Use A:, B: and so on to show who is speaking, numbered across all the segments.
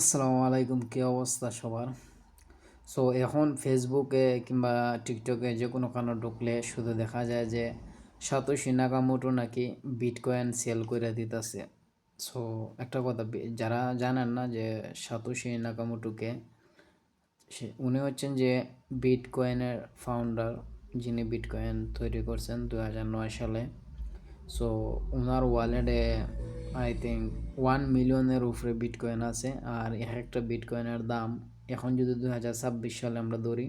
A: আসসালামু আলাইকুম, কী অবস্থা সবার? সো এখন ফেসবুকে কিংবা টিকটকে যে কোনো কারণে ঢুকলে শুধু দেখা যায় যে সাতোশি নাকামোটো নাকি বিটকয়েন সেল করে দিতেছে। সো একটা কথা, যারা জানেন না যে সাতোশি নাকামোটোকে, উনি হচ্ছেন যে বিটকয়েনের ফাউন্ডার, যিনি বিটকয়েন তৈরি করছেন 2009 সালে। সো ওনার ওয়ালেটে আই থিঙ্ক 1 মিলিয়নের উপরে বিটকয়েন আছে। আর এক একটা বিটকয়েনের দাম এখন যদি 2026 সালে আমরা ধরি,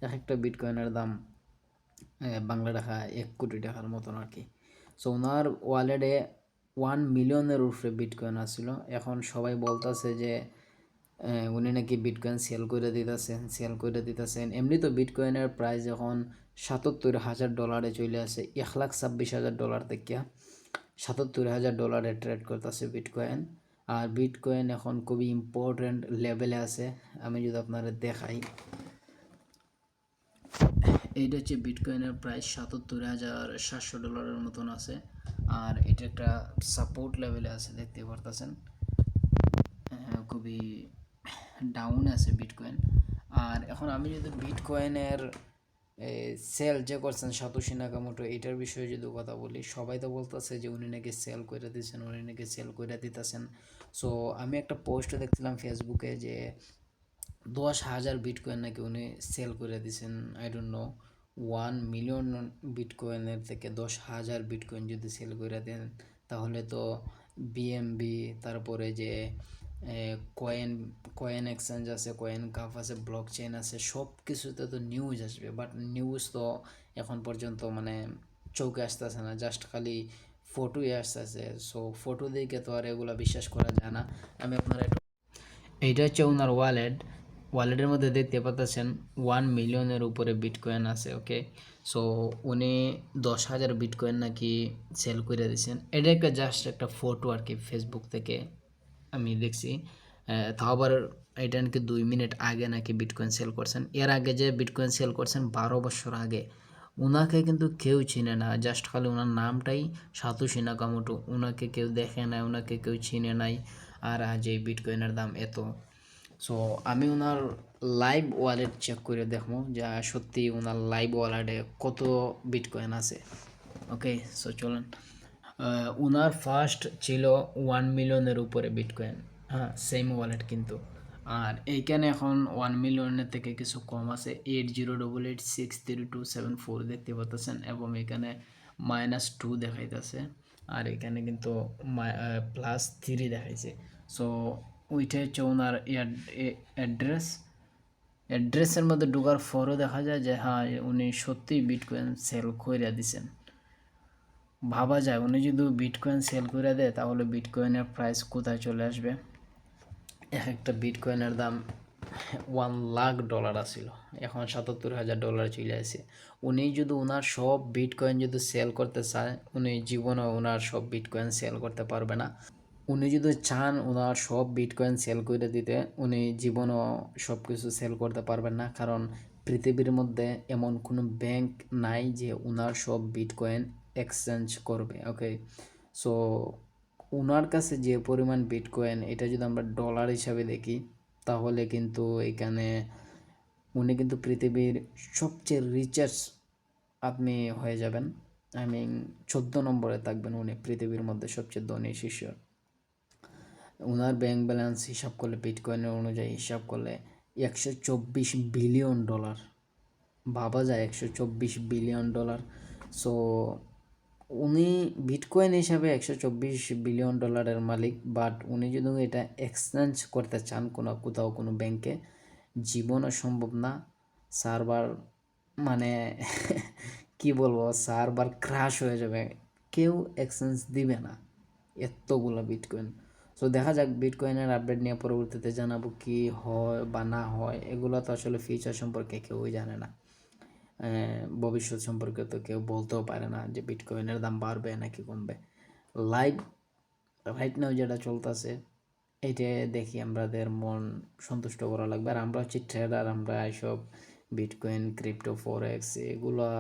A: এক একটা বিটকয়েনের দাম বাংলা টাকা 1 কোটি টাকার মতন আর কি। সো ওনার ওয়ালেটে 1 মিলিয়নের উপরে বিটকয়েন আসছিল। এখন সবাই বলতেছে যে উনি নাকি বিটকয়েন সেল করে দিতেছেন। এমনি তো বিটকয়েনের প্রাইস এখন $77,000 চলে আসে, $1,26,000 থেকে $77,000 ট্রেড করতেছে বিটকয়েন। আর বিটকয়েন এখন খুবই ইম্পর্টেন্ট লেভেলে আছে। আমি যদি আপনারা দেখাই, এইটা হচ্ছে বিটকয়েনের প্রাইস $77,700 মতন আছে। আর এটা একটা সাপোর্ট লেভেলে আছে, দেখতে পারতেছেন। খুবই ডাউন আছে বিটকয়েন। আর এখন আমি যদি বিটকয়েনের সেল যে করছেন সাতোশি নাকামোটো, এটার বিষয়ে যদি কথা বলি, সবাই তো বলতেছে যে উনি নাকি সেল করে দিচ্ছেন, উনি নাকি সেল করে দিতেছেন। সো আমি একটা পোস্ট দেখছিলাম ফেসবুকে যে 10,000 বিটকয়েন নাকি উনি সেল করে দিচ্ছেন। আই ডোন্ট নো, 1 মিলিয়ন বিটকয়েনের থেকে 10,000 বিটকয়েন যদি সেল করে দেন, তাহলে তো বিএমবি, তারপরে যে কয়েন কয়েন এক্সচেঞ্জ আছে, কয়েন কাপ আছে, ব্লক চেইন আছে, সব কিছুতে তো নিউজ আসবে। বাট নিউজ তো এখন পর্যন্ত মানে চৌকে আসতেছে না, জাস্ট খালি ফটোই আসতেছে। সো ফটো দেখে তো আর এগুলো বিশ্বাস করা যায় না। আমি আপনার এইটা হচ্ছে ওনার ওয়ালেটের মধ্যে দেখতে পাচ্ছেন 1 মিলিয়নের উপরে বিটকয়েন আছে। ওকে, সো উনি 10,000 বিটকয়েন নাকি সেল করে দিয়েছেন। এটা একটা জাস্ট একটা ফটো আর কি, ফেসবুক থেকে আমি দেখছি। তাও আবার এটা নাকি 2 মিনিট আগে নাকি বিটকয়েন সেল করছেন। এর আগে যে বিটকয়েন সেল করছেন 12 বছর আগে, ওনাকে কিন্তু কেউ চিনে না, জাস্ট খালি ওনার নামটাই সাতোশি নাকামোটো। ওনাকে কেউ দেখে নাই, ওনাকে কেউ চিনে নাই। আর আজ এই বিটকয়েনের দাম এত। সো আমি ওনার লাইভ ওয়ালেট চেক করে দেখবো যে সত্যি ওনার লাইভ ওয়ালেটে কত বিটকয়েন আছে। ওকে, সো চলেন। ওনার ফার্স্ট ছিল 1 মিলিয়নের উপরে বিটকয়েন। হ্যাঁ, সেম ওয়ালেট কিন্তু। আর এইখানে এখন 1 মিলিয়নের থেকে কিছু কম আছে, 80886327 দেখতে পাচ্ছেন, এবং এখানে -2 দেখাইতেছে। আর এখানে কিন্তু +3 দেখাইছে। সো ওইটা হচ্ছে ওনার অ্যাড্রেস। অ্যাড্রেসের মধ্যে ঢোকার পরও দেখা যায় যে হ্যাঁ, উনি সত্যিই বিটকয়েন সেল করে দিছেন। ভাবা যায় উনি যদি বিটকয়েন সেল করে দেয়, তাহলে বিটকয়েনের প্রাইস কোথায় চলে আসবে। এক একটা বিটকয়েনের দাম $1,00,000 আসছিল, এখন $77,000 চলে আসে। উনি যদি ওনার সব বিটকয়েন যদি সেল করতে চায়, উনি জীবনও ওনার সব বিটকয়েন সেল করতে পারবে না। উনি যদি চান ওনার সব বিটকয়েন সেল করে দিতে, উনি জীবনও সব কিছু সেল করতে পারবেন না। কারণ পৃথিবীর মধ্যে এমন কোনো ব্যাংক নাই যে ওনার সব বিটকয়েন এক্সচেঞ্জ করবে। ওকে, সো ওনার কাছে যে পরিমাণ বিটকয়েন, এটা যদি আমরা ডলার হিসাবে দেখি, তাহলে কিন্তু এখানে উনি কিন্তু পৃথিবীর সবচেয়ে রিচার্স আপনি হয়ে যাবেন। আই মিন 14 নম্বরে থাকবেন উনি, পৃথিবীর মধ্যে সবচেয়ে ধনী শীর্ষ। ওনার ব্যাংক ব্যালেন্স হিসাব করলে, বিটকয়েনের অনুযায়ী হিসাব করলে $124 বিলিয়ন। ভাবা যায়, $124 বিলিয়ন। সো উনি বিটকয়েন হিসাবে $124 বিলিয়ন মালিক। বাট উনি যদি এটা এক্সচেঞ্জ করতে চান কোথাও কোনো ব্যাংকে, জীবনও সম্ভব না। সার্ভার মানে কি বলবো, সার্ভার ক্র্যাশ হয়ে যাবে, কেউ এক্সচেঞ্জ দিবে না এতগুলো বিটকয়েন। সো দেখা যাক, বিটকয়েনের আপডেট নিয়ে পরবর্তীতে জানাবো কি হয় বা না হয়। এগুলো তো আসলে ফিউচার সম্পর্কে কেউই জানে না। ভবিষ্যৎ সম্পর্কে তো কেউ বলতেও পারে না যে বিটকয়েনের দাম বাড়বে নাকি কমবে। লাইভ রাইট নাও যেটা চলতেছে, এইটা দেখি আমাদের মন সন্তুষ্ট করা লাগবে। আর আমরা হচ্ছে ট্রেডার, আমরা এইসব বিটকয়েন, ক্রিপ্টো, ফরেক্স এগুলা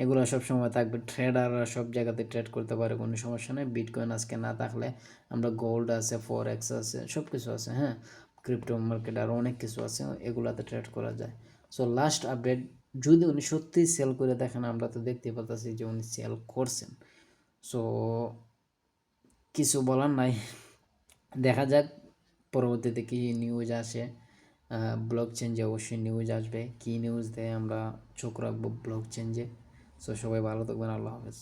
A: এগুলো সব সময় থাকবে। ট্রেডাররা সব জায়গাতে ট্রেড করতে পারে, কোনো সমস্যা নেই। বিটকয়েন আজকে না থাকলে আমরা গোল্ড আছে, ফরেক্স আছে, সব কিছু আছে, হ্যাঁ, ক্রিপ্টো মার্কেট আরও অনেক কিছু আছে, এগুলাতে ট্রেড করা যায়। সো লাস্ট আপডেট, যদি উনি সত্যিই সেল করে দেখেন, আমরা তো দেখতে পাচ্ছি যে উনি সেল করছেন। সো কিছু বলার নাই, দেখা যাক পরবর্তীতে কী নিউজ আসে। ব্লক চেঞ্জে অবশ্যই নিউজ আসবে, কী নিউজ দেয় আমরা চোখ রাখবো ব্লক চেঞ্জে। সো সবাই ভালো থাকবেন, আল্লাহ হাফেজ।